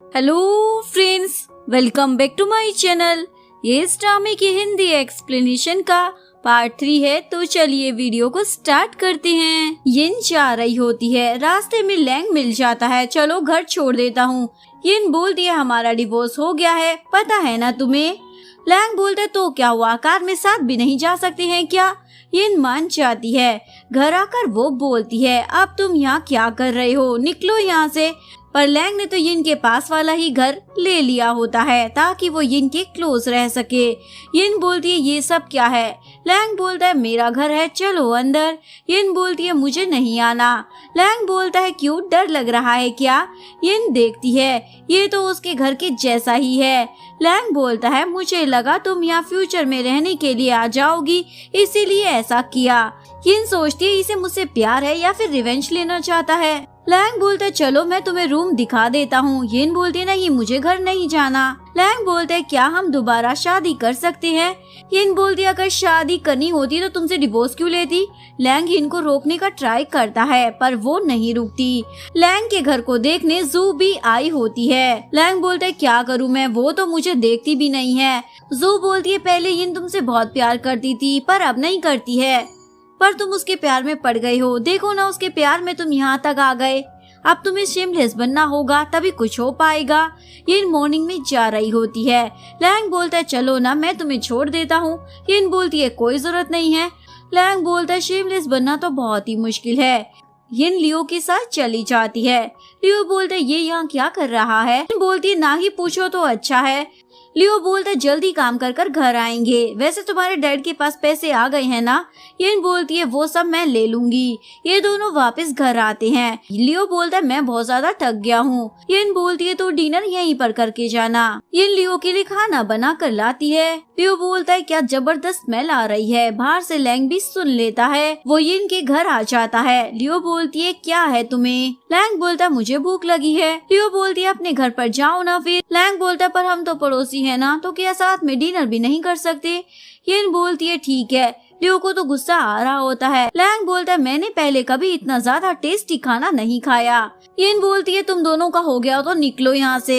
Hello friends, welcome back to my channel. ये इस ड्रामे की हिंदी एक्सप्लेनेशन का पार्ट 3 है, तो चलिए वीडियो को स्टार्ट करते हैं। यिन जा रही होती है, रास्ते में लैंग मिल जाता है। चलो घर छोड़ देता हूँ। यिन बोलती है हमारा डिवोर्स हो गया है, पता है ना तुम्हें। लैंग बोलते तो क्या हुआ, कार में साथ भी नहीं जा सकते हैं क्या। यिन मान जाती है। घर आकर वो बोलती है अब तुम यहाँ क्या कर रहे हो, निकलो यहाँ से। पर लैंग ने तो यिन के पास वाला ही घर ले लिया होता है ताकि वो यिन के क्लोज रह सके। यिन बोलती है ये सब क्या है। लैंग बोलता है मेरा घर है, चलो अंदर। यिन बोलती है मुझे नहीं आना। लैंग बोलता है क्यों, डर लग रहा है क्या। यिन देखती है ये तो उसके घर के जैसा ही है। लैंग बोलता है मुझे लगा तुम यहाँ फ्यूचर में रहने के लिए आ जाओगी, इसीलिए ऐसा किया। यिन सोचती है इसे मुझसे प्यार है या फिर रिवेंज लेना चाहता है। लैंग बोलता है चलो मैं तुम्हें रूम दिखा देता हूँ। यिन बोलती है नहीं, मुझे घर नहीं जाना। लैंग बोलता है क्या हम दोबारा शादी कर सकते हैं। यिन बोलती है अगर शादी करनी होती तो तुमसे डिवोर्स क्यों लेती। लैंग यिन को रोकने का ट्राई करता है पर वो नहीं रुकती। लैंग के घर को देखने जू भी आई होती है। लैंग बोलता है क्या करूँ मैं, वो तो मुझे देखती भी नहीं है। जू बोलती है पहले यिन तुमसे बहुत प्यार करती थी पर अब नहीं करती है, पर तुम उसके प्यार में पड़ गई हो। देखो ना उसके प्यार में तुम यहाँ तक आ गए। अब तुम्हें शेमलेस बनना होगा तभी कुछ हो पाएगा। यिन मॉर्निंग में जा रही होती है। लैंग बोलता है चलो ना मैं तुम्हें छोड़ देता हूँ। यिन बोलती है कोई जरूरत नहीं है। लैंग बोलता है शेमलेस बनना तो बहुत ही मुश्किल है। यिन लियो के साथ चली जाती है। लियो बोलता है ये यहाँ क्या कर रहा है। यिन बोलती है ना ही पूछो तो अच्छा है। लियो बोलता है जल्दी काम कर कर घर आएंगे, वैसे तुम्हारे डैड के पास पैसे आ गए हैं ना। यिन बोलती है वो सब मैं ले लूंगी। ये दोनों वापस घर आते हैं। लियो बोलता है मैं बहुत ज्यादा थक गया हूँ। यिन बोलती है तो डिनर यहीं पर करके जाना। यिन लियो के लिए खाना बना कर लाती है। लियो बोलता है क्या जबरदस्त स्मेल आ रही है। बाहर से लैंग भी सुन लेता है। वो यिन के घर आ जाता है। लियो बोलती है क्या है तुम्हें। लैंग बोलता है मुझे भूख लगी है। लियो बोलती है अपने घर पर जाओ ना फिर। लैंग बोलता है पर हम तो पड़ोसी है ना, तो क्या साथ में डिनर भी नहीं कर सकते। यिन बोलती है ठीक है। लियो को तो गुस्सा आ रहा होता है। लैंग बोलता है मैंने पहले कभी इतना ज्यादा टेस्टी खाना नहीं खाया। यिन बोलती है तुम दोनों का हो गया तो निकलो यहाँ से।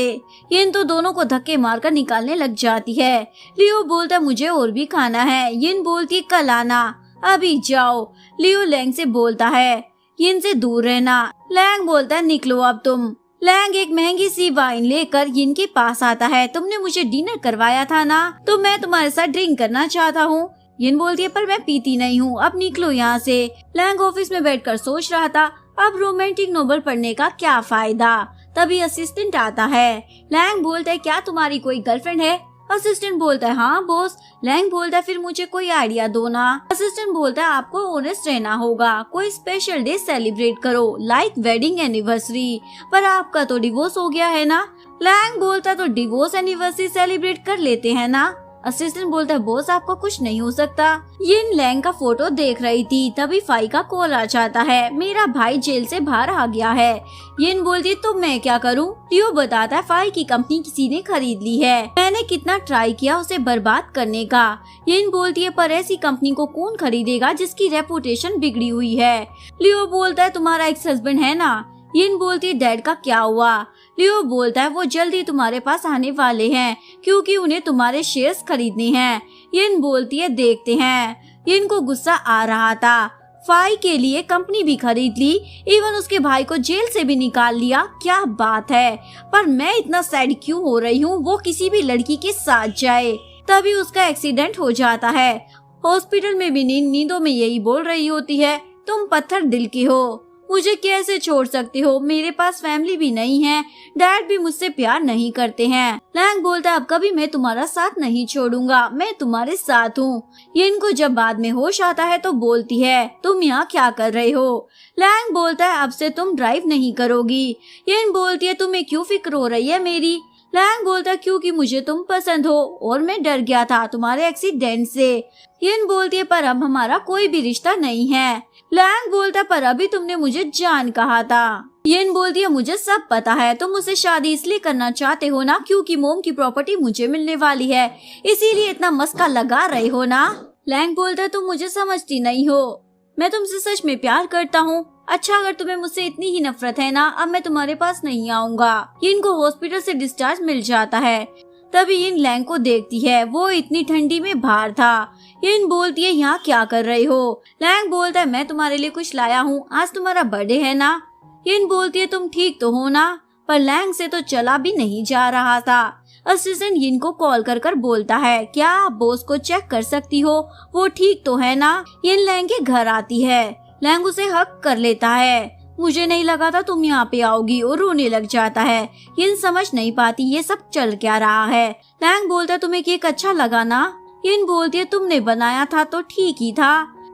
यिन तो दोनों को धक्के मारकर निकालने लग जाती है। लियो बोलता है मुझे और भी खाना है। यिन बोलती है कल आना, अभी जाओ। लियो लैंग से बोलता है यिन से दूर रहना। लैंग बोलता है निकलो अब तुम। लैंग एक महंगी सी वाइन लेकर यिन के पास आता है। तुमने मुझे डिनर करवाया था ना, तो मैं तुम्हारे साथ ड्रिंक करना चाहता हूँ। यिन बोलती है पर मैं पीती नहीं हूँ, अब निकलो यहाँ से। लैंग ऑफिस में बैठकर सोच रहा था अब रोमांटिक नोवेल पढ़ने का क्या फायदा। तभी असिस्टेंट आता है। लैंग बोलता है क्या तुम्हारी कोई गर्लफ्रेंड है। असिस्टेंट बोलता है हाँ बॉस। लैंग बोलता है फिर मुझे कोई आइडिया दो ना। असिस्टेंट बोलता है आपको ऑनेस्ट रहना होगा, कोई स्पेशल डे सेलिब्रेट करो लाइक वेडिंग एनिवर्सरी। पर आपका तो डिवोर्स हो गया है ना। लैंग बोलता है तो डिवोर्स एनिवर्सरी सेलिब्रेट कर लेते हैं ना। असिस्टेंट बोलता है बॉस आपको कुछ नहीं हो सकता। यिन लैंग का फोटो देख रही थी, तभी फाई का कॉल आ जाता है। मेरा भाई जेल से बाहर आ गया है। यिन बोलती है तो मैं क्या करूं। लियो बताता है फाई की कंपनी किसी ने खरीद ली है। मैंने कितना ट्राई किया उसे बर्बाद करने का। यिन बोलती है पर ऐसी कंपनी को कौन खरीदेगा जिसकी रेपुटेशन बिगड़ी हुई है। लियो बोलता है तुम्हारा एक्स हस्बैंड है ना। यिन बोलती है डैड का क्या हुआ। लियो बोलता है वो जल्दी तुम्हारे पास आने वाले हैं क्योंकि उन्हें तुम्हारे शेयर्स खरीदने हैं। यिन बोलती है देखते हैं। यिन को गुस्सा आ रहा था। फाई के लिए कंपनी भी खरीद ली, इवन उसके भाई को जेल से भी निकाल लिया, क्या बात है। पर मैं इतना सैड क्यों हो रही हूँ, वो किसी भी लड़की के साथ जाए। तभी उसका एक्सीडेंट हो जाता है। हॉस्पिटल में भी नींदों में यही बोल रही होती है तुम पत्थर दिल की हो, मुझे कैसे छोड़ सकते हो। मेरे पास फैमिली भी नहीं है, डैड भी मुझसे प्यार नहीं करते हैं। लैंग बोलता है अब कभी मैं तुम्हारा साथ नहीं छोड़ूंगा, मैं तुम्हारे साथ हूँ। यिन को जब बाद में होश आता है तो बोलती है तुम यहाँ क्या कर रहे हो। लैंग बोलता है अब से तुम ड्राइव नहीं करोगी। यिन बोलती है तुम्हें क्यों फिक्र हो रही है मेरी। लैंग बोलता है क्योंकि मुझे तुम पसंद हो और मैं डर गया था तुम्हारे एक्सीडेंट से। यिन बोलती है पर अब हमारा कोई भी रिश्ता नहीं है। लैंग बोलता है पर अभी तुमने मुझे जान कहा था। यिन बोलती है मुझे सब पता है, तुम मुझसे शादी इसलिए करना चाहते हो ना क्योंकि मोम की प्रॉपर्टी मुझे मिलने वाली है, इसीलिए इतना मस्का लगा रहे हो ना। लैंग बोलता है तुम मुझे समझती नहीं हो, मैं तुमसे सच में प्यार करता हूँ। अच्छा, अगर तुम्हें मुझसे इतनी ही नफरत है ना, अब मैं तुम्हारे पास नहीं आऊंगा। यिन को हॉस्पिटल से डिस्चार्ज मिल जाता है। तभी यिन लैंग को देखती है, वो इतनी ठंडी में बाहर था। यिन बोलती है, यहाँ क्या कर रही हो? लैंग बोलता है, मैं तुम्हारे लिए कुछ लाया हूँ, आज तुम्हारा बर्थडे है ना। यिन बोलती है, तुम ठीक तो हो ना? पर लैंग से तो चला भी नहीं जा रहा था। असिस्टेंट यिन को कॉल कर कर बोलता है, क्या आप बॉस को चेक कर सकती हो, वो ठीक तो है ना? यिन लैंग के घर आती है। लैंग उसे हक कर लेता है। मुझे नहीं लगा था तुम यहाँ पे आओगी, और रोने लग जाता है। यिन समझ नहीं पाती ये सब चल क्या रहा है। लैंग बोलता है, तुम्हें केक अच्छा लगा ना? यिन बोलती है, तुमने बनाया था तो ठीक ही था।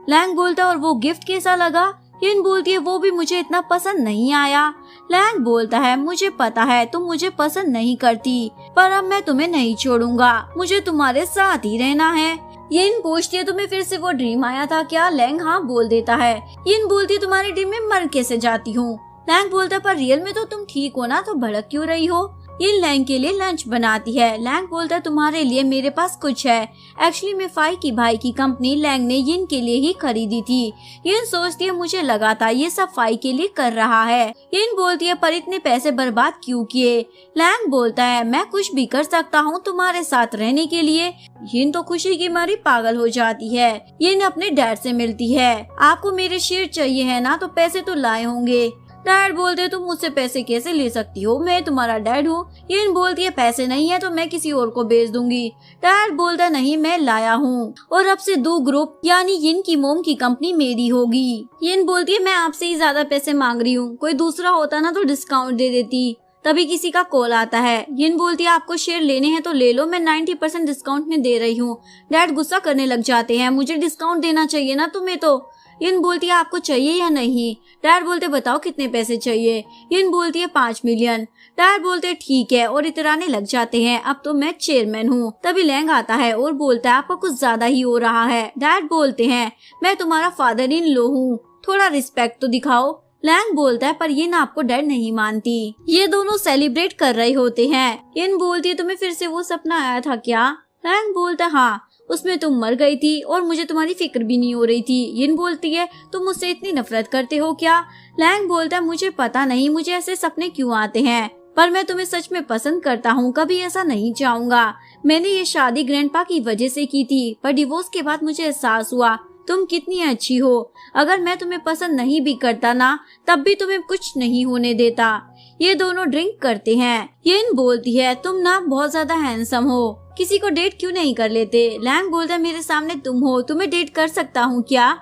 लैंग बोलता है, और वो गिफ्ट कैसा लगा? यिन बोलती है, वो भी मुझे इतना पसंद नहीं आया। लैंग बोलता है, मुझे पता है तुम मुझे पसंद नहीं करती, पर अब मैं तुम्हें नहीं छोड़ूंगा, मुझे तुम्हारे साथ ही रहना है। यिन पूछती है, तुम्हें फिर से वो ड्रीम आया था क्या? लैंग हाँ बोल देता है। यिन बोलती है, तुम्हारे ड्रीम में मर कैसे जाती हूँ? लैंग बोलता है, पर रियल में तो तुम ठीक हो ना, तो भड़क क्यों रही हो? यिन लैंग के लिए लंच बनाती है। लैंग बोलता है, तुम्हारे लिए मेरे पास कुछ है। एक्चुअली में फाई की भाई की कंपनी लैंग ने यिन के लिए ही खरीदी थी। यिन सोचती है, मुझे लगा था ये सब फाई के लिए कर रहा है। यिन बोलती है, पर इतने पैसे बर्बाद क्यों किए? लैंग बोलता है, मैं कुछ भी कर सकता हूँ तुम्हारे साथ रहने के लिए। यिन तो खुशी की मारी पागल हो जाती है। यिन अपने डैड से मिलती है। आपको मेरे शेयर चाहिए है ना, तो पैसे तो लाए होंगे। डैड बोलते, तुम मुझसे पैसे कैसे ले सकती हो, मैं तुम्हारा डैड हूँ। यिन बोलती है, पैसे नहीं है तो मैं किसी और को बेच दूंगी। डैड बोलता, नहीं मैं लाया हूँ, और अब से 2 ग्रुप यानी यिन की मोम की कंपनी मेरी होगी। यिन बोलती है, मैं आपसे ही ज्यादा पैसे मांग रही हूँ, कोई दूसरा होता ना तो डिस्काउंट दे देती। तभी किसी का कॉल आता है। यिन बोलती है, आपको शेयर लेने हैं तो ले लो, मैं 90% डिस्काउंट में दे रही हूँ। डैड गुस्सा करने लग जाते हैं, मुझे डिस्काउंट देना चाहिए ना तुम्हें तो। यिन बोलती है, आपको चाहिए या नहीं? डैड बोलते, बताओ कितने पैसे चाहिए? यिन बोलती है, 5 मिलियन। डैड बोलते, ठीक है, और इतराने लग जाते हैं, अब तो मैं चेयरमैन हूँ। तभी लैंग आता है और बोलता है, आपका कुछ ज्यादा ही हो रहा है। डैड बोलते हैं, मैं तुम्हारा फादर इन लॉ हूँ, थोड़ा रिस्पेक्ट तो दिखाओ। लैंग बोलता है, पर यिन आपको डैड नहीं मानती। ये दोनों सेलिब्रेट कर रहे होते हैं। यिन बोलती है, तुम्हें फिर से वो सपना आया था क्या? लैंग बोलता है, हाँ, उसमें तुम मर गई थी और मुझे तुम्हारी फिक्र भी नहीं हो रही थी। यिन बोलती है, तुम मुझसे इतनी नफरत करते हो क्या? लैंग बोलता है, मुझे पता नहीं मुझे ऐसे सपने क्यों आते हैं, पर मैं तुम्हें सच में पसंद करता हूँ, कभी ऐसा नहीं चाहूंगा। मैंने ये शादी ग्रैंडपा की वजह से की थी, पर डिवोर्स के बाद मुझे एहसास हुआ तुम कितनी अच्छी हो। अगर मैं तुम्हें पसंद नहीं भी करता ना, तब भी तुम्हें कुछ नहीं होने देता। ये दोनों ड्रिंक करते हैं। यिन बोलती है, तुम ना बहुत ज्यादा हैंडसम हो, किसी को डेट क्यों नहीं कर लेते? लैंग बोलता है, मेरे सामने तुम हो, तुम्हें डेट कर सकता हूँ क्या?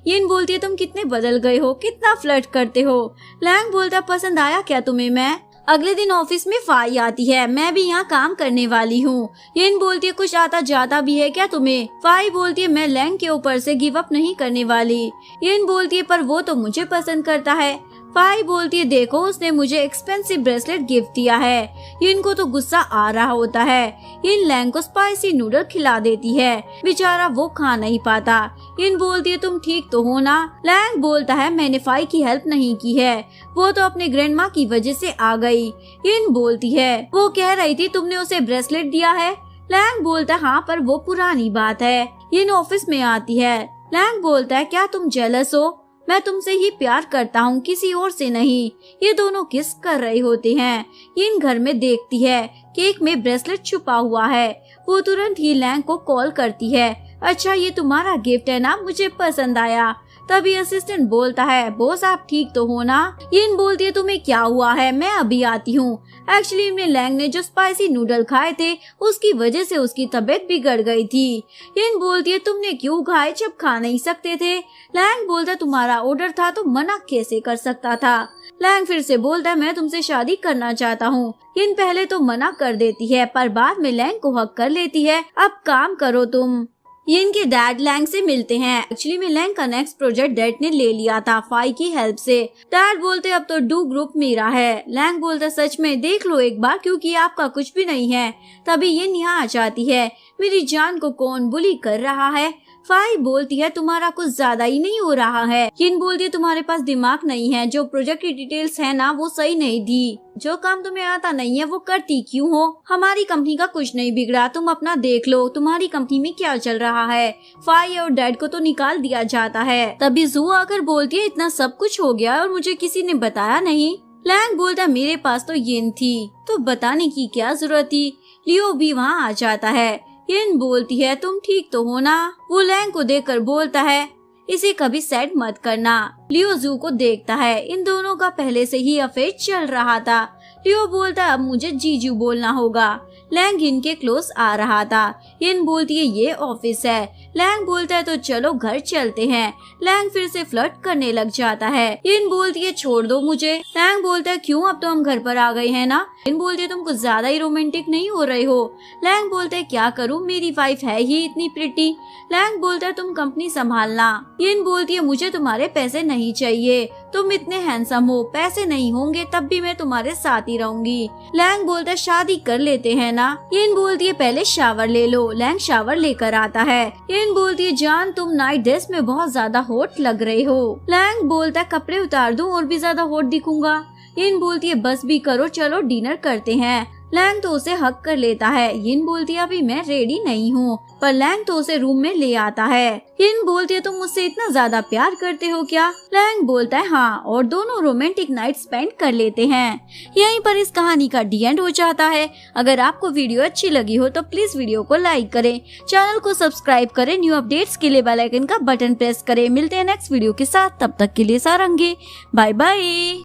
यिन बोलती है, तुम कितने बदल गए हो, कितना फ्लर्ट करते हो। लैंग बोलता है, पसंद आया क्या तुम्हें मैं? अगले दिन ऑफिस में फाई आती है, मैं भी यहाँ काम करने वाली हूँ। यिन बोलती है, कुछ आता जाता भी है क्या तुम्हें? फाई बोलती है, मैं लैंग के ऊपर से गिव अप नहीं करने वाली। यिन बोलती है, पर वो तो मुझे पसंद करता है। फाई बोलती है, देखो उसने मुझे एक्सपेंसिव ब्रेसलेट गिफ्ट दिया है। यिन को तो गुस्सा आ रहा होता है। यिन लैंग को स्पाइसी नूडल खिला देती है, बेचारा वो खा नहीं पाता। यिन बोलती है, तुम ठीक तो हो ना? लैंग बोलता है, मैंने फाई की हेल्प नहीं की है, वो तो अपने ग्रैंडमा की वजह से आ गई। यिन बोलती है, वो कह रही थी तुमने उसे ब्रेसलेट दिया है। लैंग बोलता है, हाँ, पर वो पुरानी बात है। यिन ऑफिस में आती है। लैंग बोलता है, क्या तुम जेलस हो? मैं तुमसे ही प्यार करता हूँ, किसी और से नहीं। ये दोनों किस कर रहे होते हैं। यिन घर में देखती है केक में ब्रेसलेट छुपा हुआ है। वो तुरंत ही लैंग को कॉल करती है, अच्छा ये तुम्हारा गिफ्ट है ना, मुझे पसंद आया। तभी असिस्टेंट बोलता है, बॉस आप ठीक तो हो ना? यिन बोलती है, तुम्हें क्या हुआ है, मैं अभी आती हूँ। एक्चुअली में लैंग ने जो स्पाइसी नूडल खाए थे उसकी वजह से उसकी तबीयत बिगड़ गई थी। यिन बोलती है, तुमने क्यों खाए जब खा नहीं सकते थे? लैंग बोलता, तुम्हारा ऑर्डर था तो मना कैसे कर सकता था? लैंग फिर से बोलता है, मैं तुमसे शादी करना चाहता हूँ। यिन पहले तो मना कर देती है, पर बाद में लैंग को हक कर लेती है, अब काम करो तुम। यिन के डैड लैंग से मिलते हैं। एक्चुअली में लैंग का नेक्स्ट प्रोजेक्ट डैड ने ले लिया था फाई की हेल्प से। डैड बोलते, अब तो डू ग्रुप मेरा है। लैंग बोलता, सच में? देख लो एक बार, क्योंकि आपका कुछ भी नहीं है। तभी यिन यहाँ आ जाती है। मेरी जान को कौन बुली कर रहा है। फाई बोलती है तुम्हारा कुछ ज्यादा ही नहीं हो रहा है। यिन बोलती है तुम्हारे पास दिमाग नहीं है, जो प्रोजेक्ट की डिटेल्स है ना वो सही नहीं दी, जो काम तुम्हें आता नहीं है वो करती क्यों हो। हमारी कंपनी का कुछ नहीं बिगड़ा, तुम अपना देख लो तुम्हारी कंपनी में क्या चल रहा है। फाई और डैड को तो निकाल दिया जाता है। तभी जू आकर बोलती है इतना सब कुछ हो गया और मुझे किसी ने बताया नहीं। लैंग बोलता मेरे पास तो यिन थी, तो बताने की क्या जरूरत थी। लियो भी वहाँ आ जाता है। यिन बोलती है तुम ठीक तो हो ना। वो लैंग को देखकर बोलता है इसे कभी सेट मत करना। लियो जू को देखता है, इन दोनों का पहले से ही अफेयर चल रहा था। लियो बोलता अब मुझे जीजू बोलना होगा। लैंग इनके क्लोज आ रहा था। यिन बोलती है ये ऑफिस है। लैंग बोलता है तो चलो घर चलते हैं। लैंग फिर से फ्लर्ट करने लग जाता है। यिन बोलती है छोड़ दो मुझे। लैंग बोलता है क्यों, अब तो हम घर पर आ गए हैं ना। यिन बोलती है तुम कुछ ज्यादा ही रोमांटिक नहीं हो रहे हो। लैंग बोलता है क्या करूँ, मेरी वाइफ है ही इतनी प्रिटी। लैंग बोलता है तुम कंपनी संभालना। यिन बोलती है मुझे तुम्हारे पैसे नहीं चाहिए, तुम इतने हैंडसम हो, पैसे नहीं होंगे तब भी मैं तुम्हारे साथ ही रहूंगी। लैंग बोलता है शादी कर लेते हैं ना। यिन बोलती है पहले शावर ले लो। लैंग शावर लेकर आता है। यिन बोलती है जान तुम नाइट ड्रेस में बहुत ज्यादा हॉट लग रहे हो। लैंग बोलता है कपड़े उतार दूं और भी ज्यादा हॉट दिखूंगा। यिन बोलती है बस भी करो, चलो डिनर करते हैं। लैंग तो उसे हक कर लेता है। यिन बोलती है अभी मैं रेडी नहीं हूँ, पर लैंग तो उसे रूम में ले आता है। यिन बोलती है तुम मुझसे इतना ज्यादा प्यार करते हो क्या। लैंग बोलता है हाँ, और दोनों रोमांटिक नाइट स्पेंड कर लेते हैं। यहीं पर इस कहानी का डी एंड हो जाता है। अगर आपको वीडियो अच्छी लगी हो तो प्लीज वीडियो को लाइक करें, चैनल को सब्सक्राइब करें, न्यू अपडेट्स के लिए बेल आइकन का बटन प्रेस करें। मिलते हैं नेक्स्ट वीडियो के साथ, तब तक के लिए सारंगे, बाय बाय।